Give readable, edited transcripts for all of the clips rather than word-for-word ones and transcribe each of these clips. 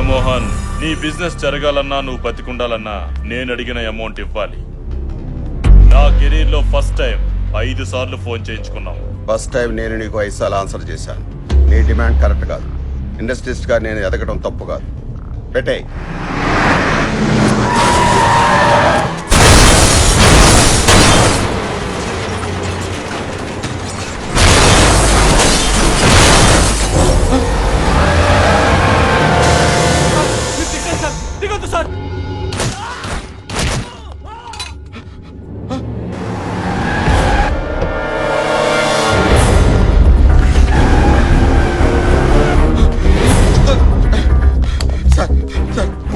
మోహన్, నీ బిజినెస్ జరగాలన్నా నువ్వు బతికుండాలన్నా నేను అడిగిన అమౌంట్ ఇవ్వాలి. నా కెరీర్ లో ఫస్ట్ టైం 5 సార్లు ఫోన్ చేయించుకున్నావు. ఫస్ట్ టైం నేను నీకు 5 సార్లు ఆన్సర్ చేశాను. నీ డిమాండ్ కరెక్ట్ కాదు. ఇండస్ట్రీస్ట్ గా నేను ఎదగడం తప్పు కాదు. పెట్టే.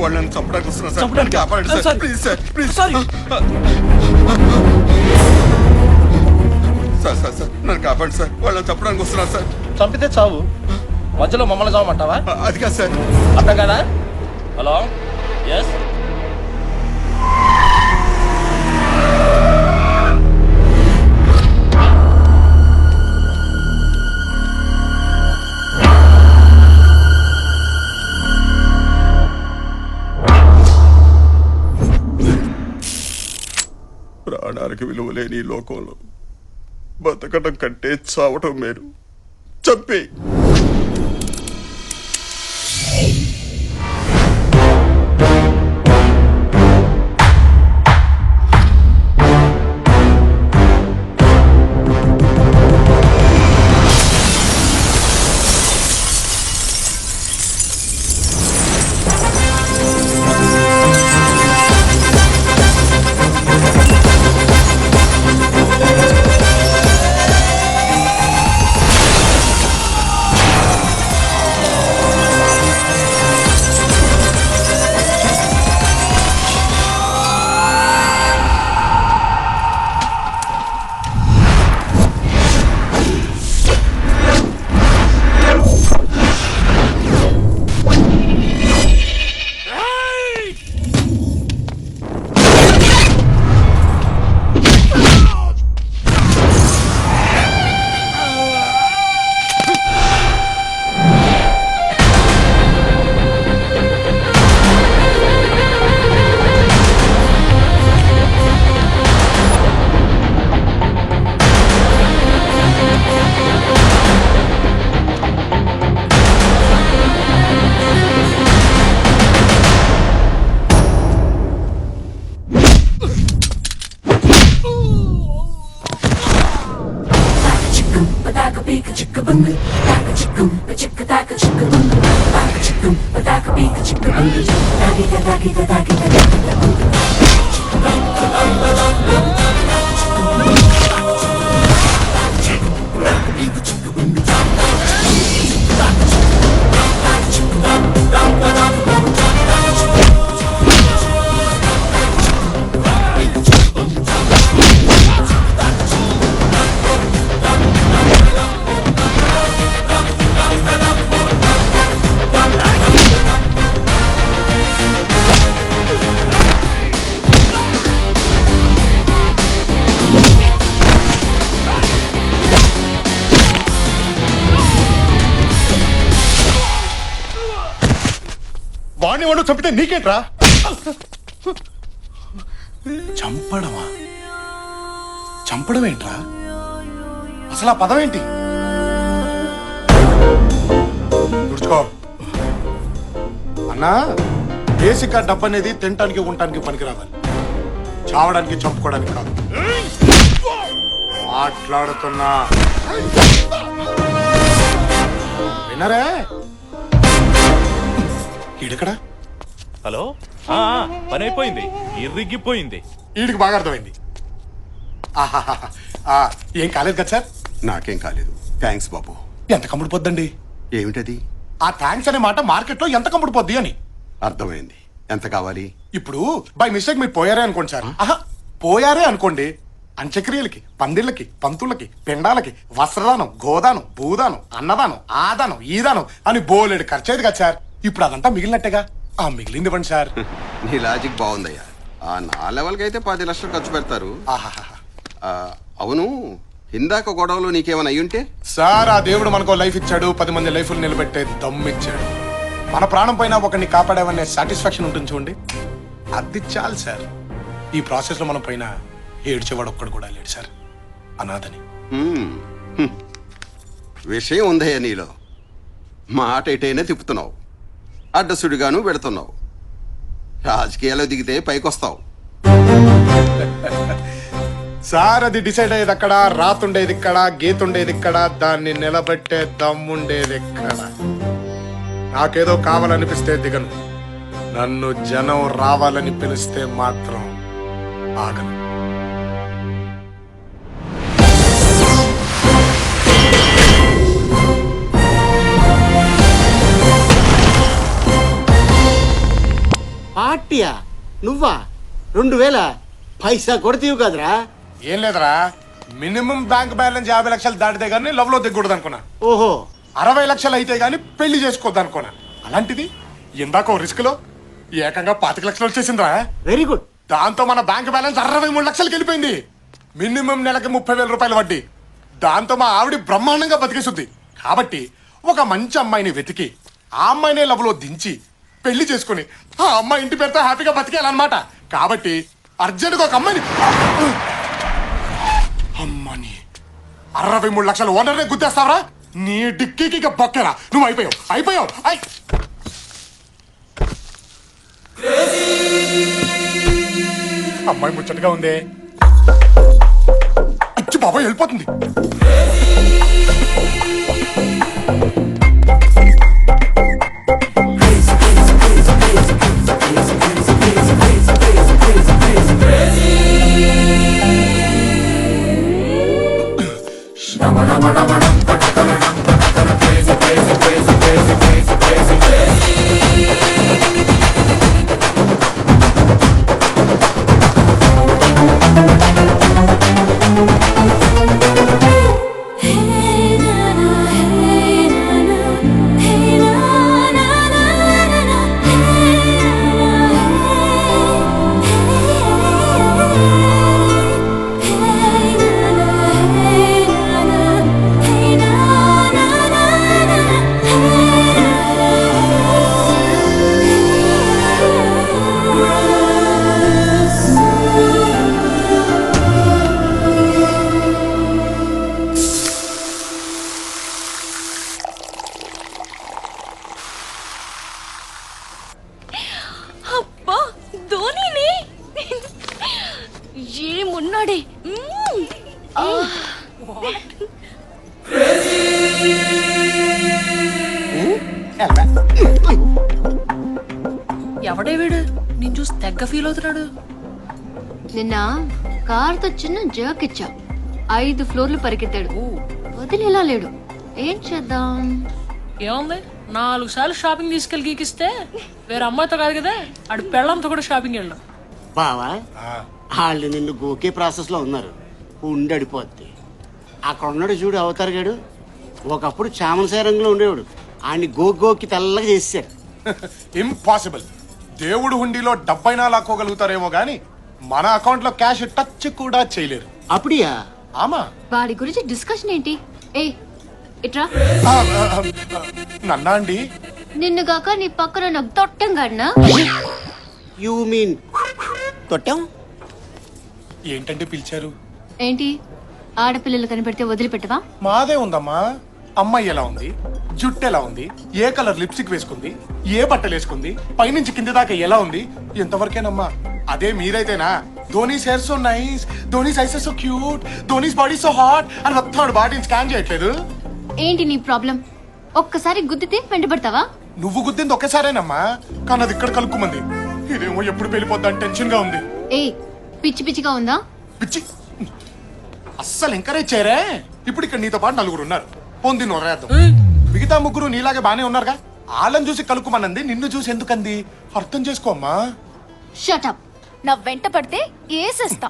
వాళ్ళని చంపడానికి వస్తున్నా సార్. కాపాడండి sir. Please sir, please. Sir sir sir నన్ను కాపాడండి సార్. వాళ్ళని చంపడానికి వస్తున్నారు సార్. చంపితే చావు, మధ్యలో మమ్మల్ని చావమంటావా? అది కాదు సార్. అర్థం కదా? Hello, yes. ప్రాణానికి విలువ లేని ఈ లోకంలో బతకడం కంటే చావటం మేలు. చంపే. వాడిని వాడు చంపితే నీకేంట్రా? చంపడమా? చంపడం ఏంట్రా? అసలు ఆ పదం ఏంటి? తుడుచుకో అన్నా. బేసిక్ గా డబ్బు అనేది తినటానికి ఉండటానికి పనికి రావాలి, చావడానికి చంపుకోవడానికి కాదు. మాట్లాడుతున్నా వినరే? ఈడెక్కడా? హలో, పని అయిపోయింది, ఇరిగిపోయింది. వీడికి బాగా అర్థమైంది. ఏం కాలేదు కదా సార్? నాకేం కాలేదు. థ్యాంక్స్ బాబు. ఎంత కమ్ముడు పొద్దండి? ఏమిటది? ఆ థ్యాంక్స్ అనే మాట మార్కెట్ లో ఎంత కమ్ముడు పొద్ది అని. అర్థమైంది. ఎంత కావాలి? ఇప్పుడు బై మిస్టేక్ మీరు పోయారే అనుకోండి సార్. పోయారే అనుకోండి, అంత్యక్రియలకి, పందిళ్ళకి, పంతులకి, పిండాలకి, వస్త్రదానం, గోదానం, భూదానం, అన్నదానం, ఆదానం, ఈదానం అని బోలెడు ఖర్చేది కదా సార్. ఇప్పుడు అదంతా మిగిలినట్టేగా. ఆ మిగిలింది ఇవ్వండి సార్. నీ లాజిక్ బాగుందయ్యా. నా లెవెల్కి అయితే 10 లక్షలు ఖర్చు పెడతారు. అవును, ఇందాక గొడవలో నీకేమైనా అయ్యుంటే? సార్, ఆ దేవుడు మనకో లైఫ్ ఇచ్చాడు, 10 మంది లైఫ్లు నిలబెట్టే దమ్ము ఇచ్చాడు. మన ప్రాణం పైన ఒకరిని కాపాడామనే సాటిస్ఫాక్షన్ ఉంటుంది చూడండి, అది చాలు సార్. ఈ ప్రాసెస్ లో మనం పైన ఏడ్చేవాడు ఒక్కడు కూడా లేడు సార్, అనాథని. విషయం ఉందయ్యా నీలో. మాట ఎటైనా తిప్పుతున్నావు, అడ్డసుడిగాను పెడుతున్నావు. రాజకీయాల్లో దిగితే పైకొస్తావు. సార్ అది డిసైడ్ అయ్యేది అక్కడ, రాతుండేది ఇక్కడ, గీతుండేది ఇక్కడ, దాన్ని నిలబెట్టే దమ్ముండేది ఎక్కడ. నాకేదో కావాలనిపిస్తే దిగను, నన్ను జనం రావాలని పిలిస్తే మాత్రం ఆగను. పార్టీయా? నువ్వా? 2000 పైసా కొడతీవు కదరా? ఏం లేదురా, మినిమం బ్యాంక్ బ్యాలెన్స్ 50 లక్షలు దాటితే గానీ లవ్ లో దిగకూడదు అనుకున్నా. ఓహో, 60 లక్షలు అయితే గానీ పెళ్లి చేసుకోవద్దు అనుకున్నా. అలాంటిది ఇందాక రిస్క్ లో ఏకంగా 25 లక్షలు వచ్చేసిందిరా. Very good. దాంతో మన బ్యాంక్ బ్యాలెన్స్ 63 లక్షలకి వెళ్ళిపోయింది. మినిమం నెలకి 30,000 రూపాయలు వడ్డీ. దాంతో మా ఆవిడ బ్రహ్మాండంగా బతికేస్తుంది. కాబట్టి ఒక మంచి అమ్మాయిని వెతికి ఆ అమ్మాయినే లవ్ లో దించి పెళ్లి చేసుకుని ఆ అమ్మాయి ఇంటి పేరుతో హ్యాపీగా బతికేయాలన్నమాట. కాబట్టి అర్జెంట్గా ఒక అమ్మాయిని అమ్మని 63 లక్షలు ఓనర్నే గుద్దేస్తావరా? నీ డిక్కీకి ఇక బొక్కేరా. నువ్వు అయిపోయావు. అమ్మాయి ముచ్చటగా ఉందే. అచ్చి బాబాయ్ వెళ్ళిపోతుంది. అబ్బా ధోనిని ఏమున్నాడే. ఎవడే వీడు? నేను చూసి తెగ్గ ఫీల్ అవుతున్నాడు. నిన్న కార్తో చిన్న జర్క్ ఇచ్చా, 5 ఫ్లోర్లు పరిగెత్తాడు. వదిలేలా లేడు. ఏం చేద్దాం? ఏముంది, 4 సార్లు షాపింగ్ తీసుకెళ్ళి గీకిస్తే వేరే అమ్మాయితో కాదు కదా, ఆడు పెళ్ళంతో కూడా షాపింగ్ వెళ్ళాం. బావా, వాళ్ళు నిన్ను గోకే ప్రాసెస్ లో ఉన్నారు. ఉండడిపోద్ది. అక్కడ ఉన్నాడు చూడు అవతార్ గాడు, ఒకప్పుడు చామనసాయ రంగులో ఉండేవాడు. ఆయన్ని గోకి తెల్లగా చేశారు. ఇంపాసిబుల్. దేవుడు హుండీలో 70 లాక్కోగలుగుతారేమో గానీ మన అకౌంట్ లో క్యాష్ టచ్ కూడా చేయలేరు. అప్పుడియా? ఆమా. వాడి గురించి డిస్కషన్ ఏంటి? ఏ ఇట్రా. నన్నా అండి? నిన్ను గాక నీ పక్కన నాకు తొట్టం గడినా. You mean తొట్టం? ఏంటంటే పిలిచారు? ఏంటి ఆడపిల్లలు కనిపెడితే వదిలిపెట్టవా? మాదే ఉందమ్మా. అమ్మాయి ఎలా ఉంది, జుట్టు ఎలా ఉంది, ఏ కలర్ లిప్స్టిక్ వేసుకుంది, ఏ బట్టలు వేసుకుంది, పైనుంచి కింద దాకా ఎలా ఉంది, ఎంతవరకేనమ్మా. అదే మీరైతేనా Dhoni's hair so nice, Dhoni's eyes so cute, Dhoni's body so hot అని మొత్తం బాడీని స్కాన్ చేయట్లేదు. ఏంటి నీ ప్రాబ్లం? ఒక్కసారి గుద్దితే వెంటబడతావా? నువ్వు గుద్దింది ఒకేసారేనమ్మా, కానీ అది ఇక్కడ కలుక్కుమంది. ఇదేమో ఎప్పుడు వెళ్ళిపోద్దని టెన్షన్ గా ఉంది. ఏ పిచ్చి పిచ్చిగా ఉందా? పిచ్చి అస్సలు ఎంకరేజ్ చేయరే. ఇప్పుడు ఇక్కడ నీతో పాటు 4 ఉన్నారు. పొంది నొరేద్దాం. మిగతా 3 నీలాగే బానే ఉన్నారుగా. వాళ్ళని చూసి కలుక్కుమనంది, నిన్ను చూసి ఎందుకంది అర్థం చేసుకోమ్మా. Shut up. నా వెంట పడితే ఏసేస్తా.